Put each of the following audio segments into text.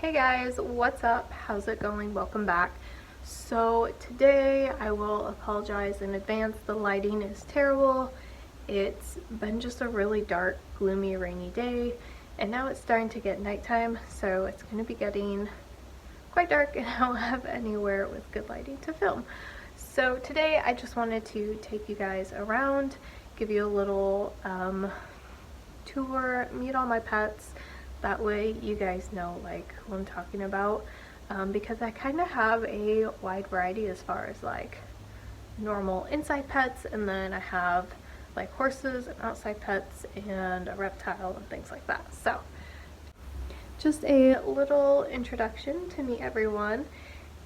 Hey guys, what's up? How's it going? Welcome back. So today I will apologize in advance. The lighting is terrible. It's been just a really dark, gloomy, rainy day, and now it's starting to get nighttime, so it's going to be getting quite dark and I don't have anywhere with good lighting to film. So today I just wanted to take you guys around, give you a little tour, meet all my pets. That way you guys know like who I'm talking about, because I kind of have a wide variety as far as like normal inside pets, and then I have like horses and outside pets and a reptile and things like that. So just a little introduction to meet everyone,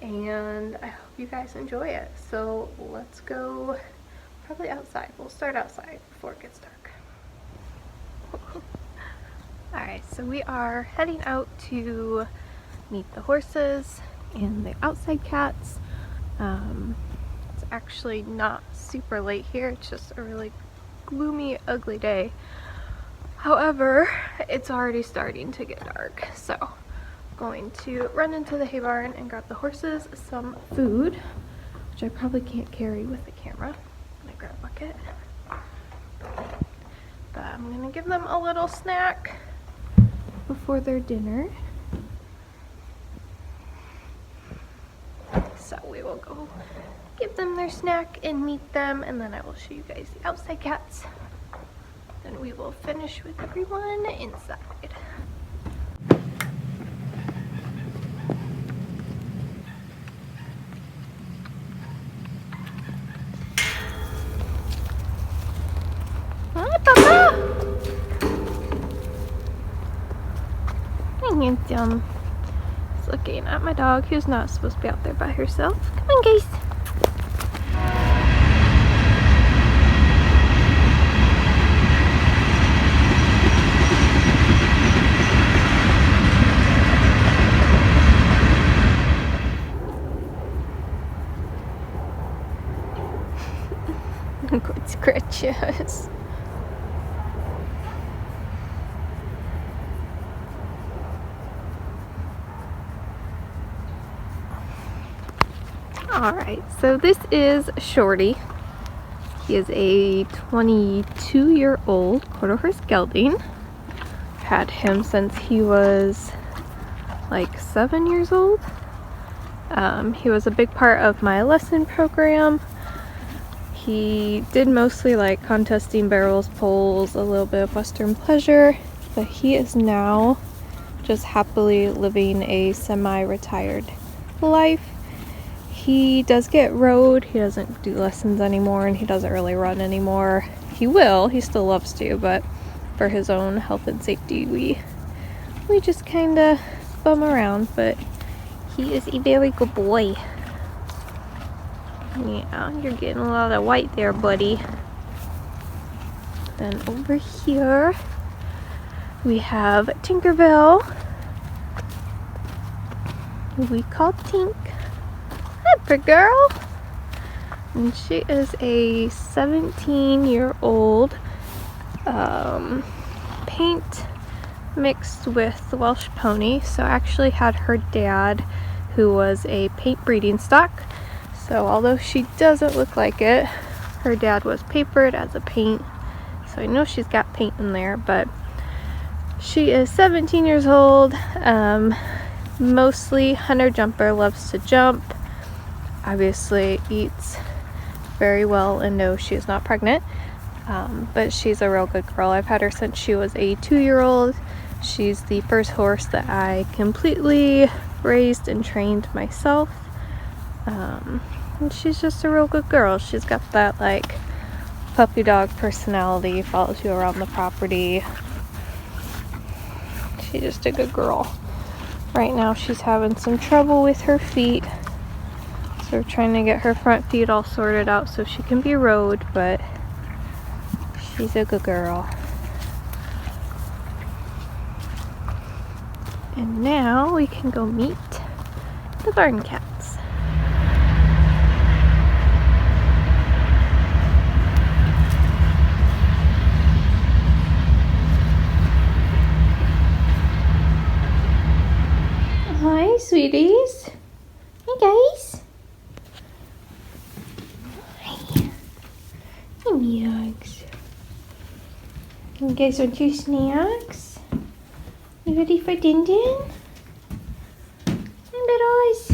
and I hope you guys enjoy it. So let's go probably outside. We'll start outside before it gets dark. Alright, so we are heading out to meet the horses and the outside cats. It's actually not super late here, it's just a really gloomy, ugly day. However, it's already starting to get dark, so I'm going to run into the hay barn and grab the horses some food, which I probably can't carry with the camera. I'm gonna grab a bucket. But I'm gonna give them a little snack before their dinner. So we will go give them their snack and meet them, and then I will show you guys the outside cats. Then we will finish with everyone inside. Hi, Papa! Handsome. He's looking at my dog who's not supposed to be out there by herself. Come on, guys. Good scratches. Alright, so this is Shorty. He is a 22-year-old quarter horse gelding. Had him since he was like 7 years old. He was a big part of my lesson program. He did mostly like contesting, barrels, poles, a little bit of Western pleasure, but he is now just happily living a semi-retired life. He does get rode, he doesn't do lessons anymore, and he doesn't really run anymore. He will, he still loves to, but for his own health and safety, we just kind of bum around, but he is a very good boy. Yeah, you're getting a lot of white there, buddy. Then over here, we have Tinkerbell, who we call Tink. Hi, pretty girl. And she is a 17-year-old paint mixed with the Welsh pony. So I actually had her dad, who was a paint breeding stock. So although she doesn't look like it, her dad was papered as a paint. So I know she's got paint in there, but she is 17 years old, mostly hunter jumper, loves to jump, obviously eats very well, and no, she is not pregnant, but she's a real good girl. I've had her since she was a 2-year-old. She's the first horse that I completely raised and trained myself. And she's just a real good girl. She's got that like puppy dog personality, follows you around the property. She's just a good girl. Right now she's having some trouble with her feet, so we're trying to get her front feet all sorted out so she can be rode, but she's a good girl. And now we can go meet the barn cats. Hi, sweeties. Hey, guys. Hi. Hey, Meows. You guys want your snacks? You ready for Din Din? Littles.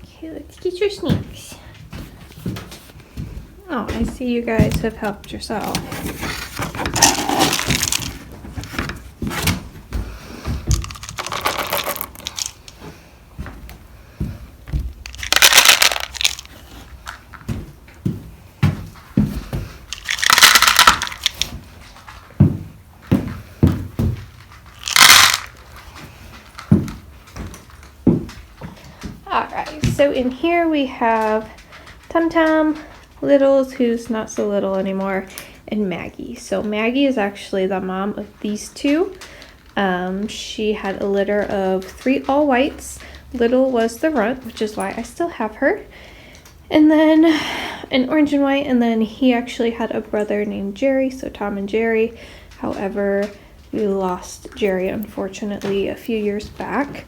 Okay, let's get your snacks. Oh, I see you guys have helped yourself. Alright, so in here we have Tum Tum, Littles, who's not so little anymore, and Maggie. So Maggie is actually the mom of these two. She had a litter of 3 all whites. Little was the runt, which is why I still have her. And then an orange and white, and then he actually had a brother named Jerry, so Tom and Jerry. However, we lost Jerry, unfortunately, a few years back.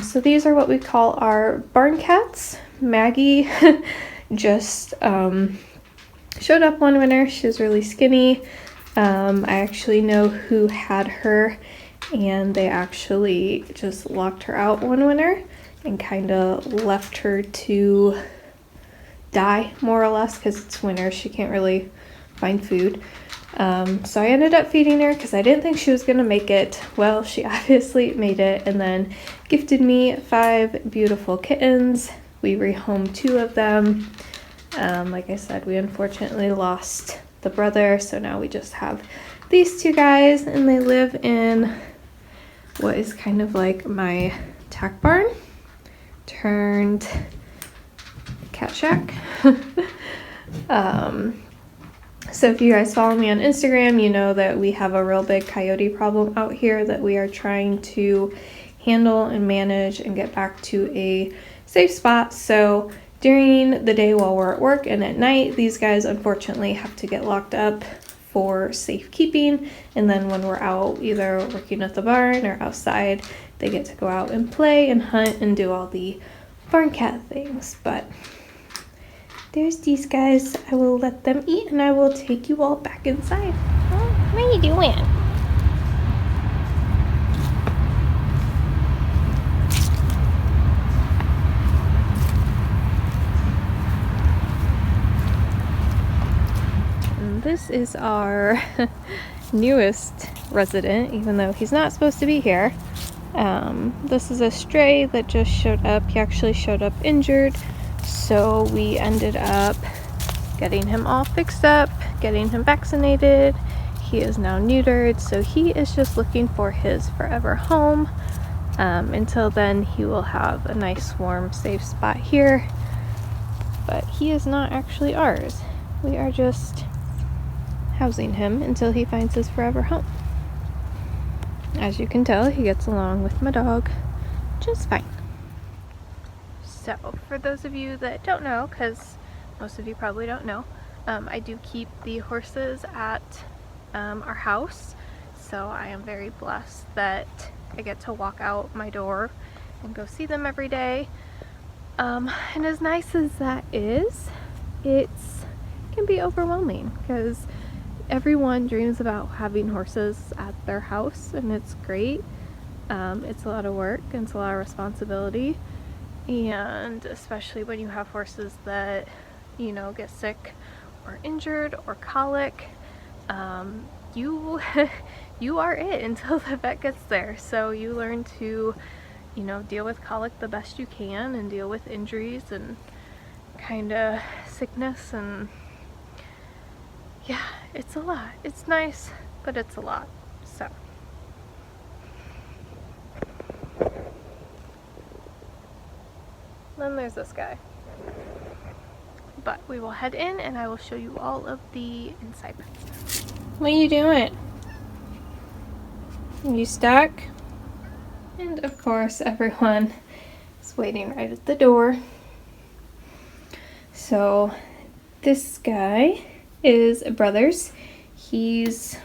So these are what we call our barn cats. Maggie just showed up one winter. She was really skinny. I actually know who had her, and they actually just locked her out one winter and kind of left her to die, more or less, because it's winter. She can't really find food. So I ended up feeding her because I didn't think she was going to make it. Well, she obviously made it, and then gifted me 5 beautiful kittens. We rehomed 2 of them. Like I said, we unfortunately lost the brother, so now we just have these 2 guys, and they live in what is kind of like my tack barn turned cat shack. So if you guys follow me on Instagram, you know that we have a real big coyote problem out here that we are trying to handle and manage and get back to a safe spot. So during the day while we're at work and at night, these guys unfortunately have to get locked up for safekeeping. And then when we're out either working at the barn or outside, they get to go out and play and hunt and do all the barn cat things. But there's these guys. I will let them eat, and I will take you all back inside. Oh, what are you doing? And this is our newest resident, even though he's not supposed to be here. This is a stray that just showed up. He actually showed up injured. So we ended up getting him all fixed up, getting him vaccinated. He is now neutered, so he is just looking for his forever home. Until then, he will have a nice, warm, safe spot here. But he is not actually ours. We are just housing him until he finds his forever home. As you can tell, he gets along with my dog just fine. So, for those of you that don't know, because most of you probably don't know, I do keep the horses at our house. So I am very blessed that I get to walk out my door and go see them every day. And as nice as that is, it can be overwhelming because everyone dreams about having horses at their house, and it's great. It's a lot of work and it's a lot of responsibility. And especially when you have horses that, you know, get sick or injured or colic, you you are it until the vet gets there. So you learn to, you know, deal with colic the best you can and deal with injuries and kind of sickness, and yeah, it's a lot. It's nice, but it's a lot. So then there's this guy. But we will head in and I will show you all of the inside pets. What are you doing? Are you stuck? And of course everyone is waiting right at the door. So this guy is a brother's. He's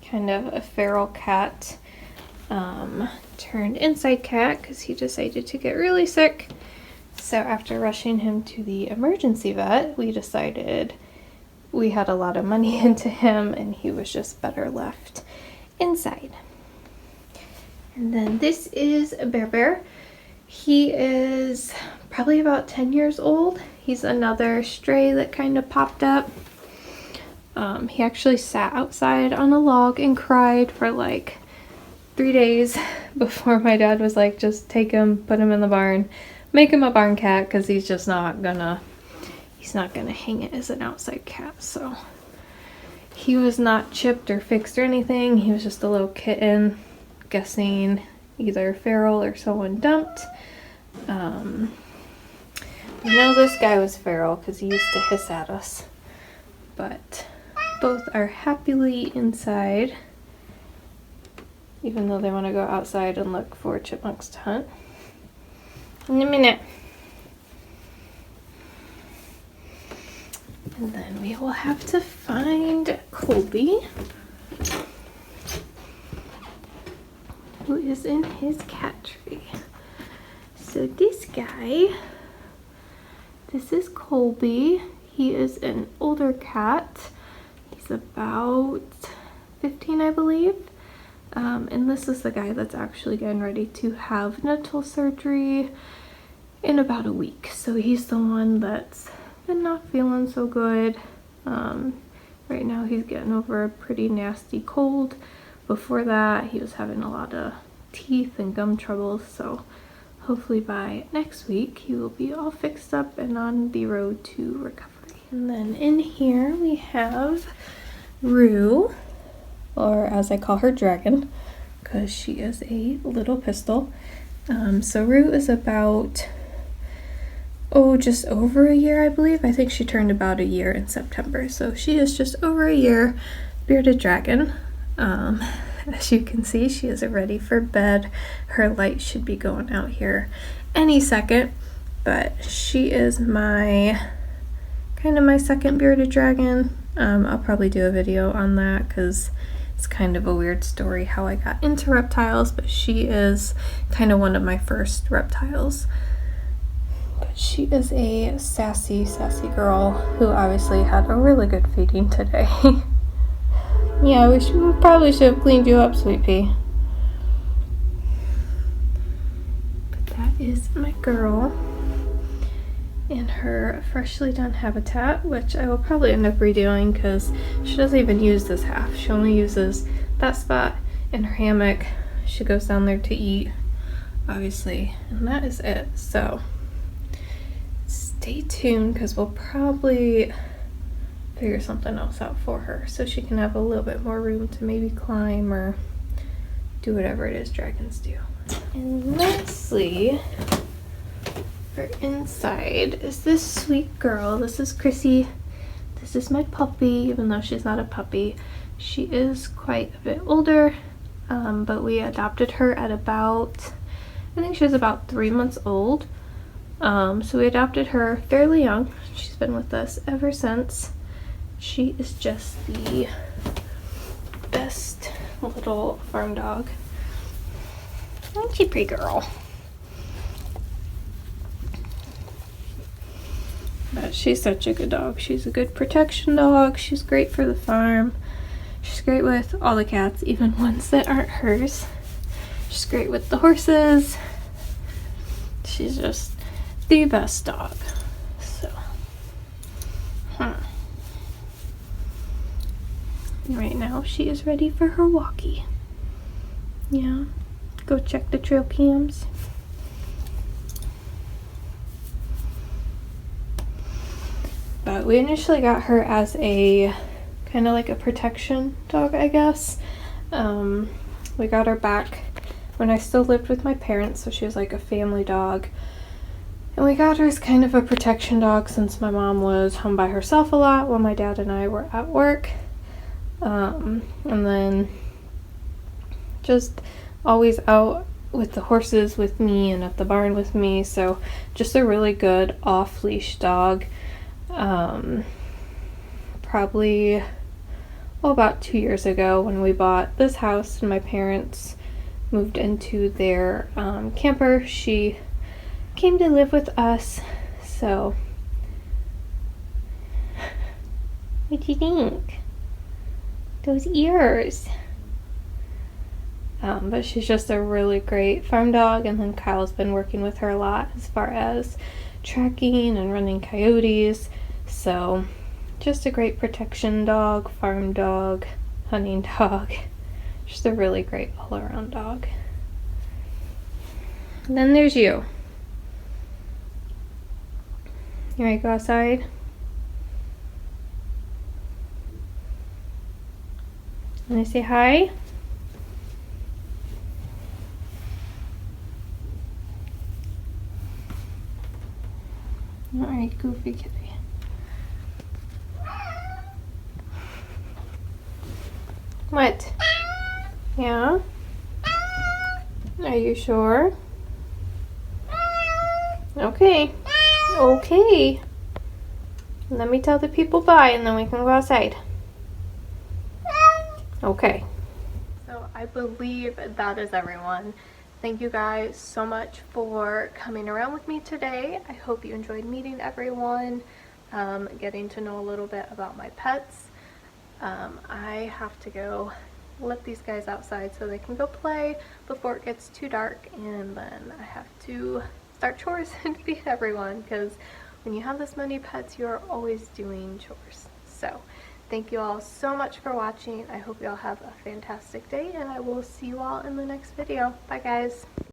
kind of a feral cat. turned inside cat because he decided to get really sick. So after rushing him to the emergency vet, we decided we had a lot of money into him and he was just better left inside. And then this is a Bear. He is probably about 10 years old. He's another stray that kind of popped up. He actually sat outside on a log and cried for like 3 days before my dad was like, just take him, put him in the barn, make him a barn cat, because he's just not gonna hang it as an outside cat. So he was not chipped or fixed or anything. He was just a little kitten, guessing either feral or someone dumped. We know this guy was feral because he used to hiss at us, but both are happily inside, even though they want to go outside and look for chipmunks to hunt. In a minute. And then we will have to find Colby, who is in his cat tree. So this guy, this is Colby. He is an older cat. He's about 15, I believe. And this is the guy that's actually getting ready to have dental surgery in about a week. So he's the one that's been not feeling so good. Right now he's getting over a pretty nasty cold. Before that, he was having a lot of teeth and gum troubles. So hopefully by next week he will be all fixed up and on the road to recovery. And then in here we have Rue, or as I call her, Dragon, because she is a little pistol. So Rue is about, just over a year, I believe. I think she turned about a year in September. So she is just over a year, bearded dragon. As you can see, she is ready for bed. Her light should be going out here any second, but she is my second bearded dragon. I'll probably do a video on that because it's kind of a weird story how I got into reptiles, but she is kind of one of my first reptiles. But she is a sassy girl who obviously had a really good feeding today. Yeah, we probably should have cleaned you up, Sweet Pea. But that is my girl in her freshly done habitat, which I will probably end up redoing because she doesn't even use this half. She only uses that spot in her hammock. She goes down there to eat, obviously, and that is it. So stay tuned because we'll probably figure something else out for her so she can have a little bit more room to maybe climb or do whatever it is dragons do. And lastly, for inside is this sweet girl. This is Chrissy. This is my puppy, even though she's not a puppy. She is quite a bit older, but we adopted her at about, I think she was about 3 months old. So we adopted her fairly young. She's been with us ever since. She is just the best little farm dog. Ain't she pretty girl? But she's such a good dog. She's a good protection dog. She's great for the farm. She's great with all the cats, even ones that aren't hers. She's great with the horses. She's just the best dog. So, right now she is ready for her walkie. Yeah, go check the trail cams. But we initially got her as a kind of like a protection dog, I guess. We got her back when I still lived with my parents, so she was like a family dog. And we got her as kind of a protection dog since my mom was home by herself a lot while my dad and I were at work. And then just always out with the horses with me and at the barn with me. So just a really good off-leash dog. Probably about 2 years ago when we bought this house and my parents moved into their camper. She came to live with us, so what do you think? Those ears. But she's just a really great farm dog, and then Kyle's been working with her a lot as far as tracking and running coyotes. So just a great protection dog, farm dog, hunting dog. Just a really great all-around dog. And then there's you. You ready to go outside? Wanna say hi? Alright, goofy kitty. What? Yeah? Are you sure? Okay. Okay. Let me tell the people bye and then we can go outside. Okay. So I believe that is everyone. Thank you guys so much for coming around with me today. I hope you enjoyed meeting everyone, getting to know a little bit about my pets. I have to go let these guys outside so they can go play before it gets too dark, and then I have to start chores and feed everyone, because when you have this many pets, you're always doing chores. So thank you all so much for watching. I hope you all have a fantastic day, and I will see you all in the next video. Bye guys.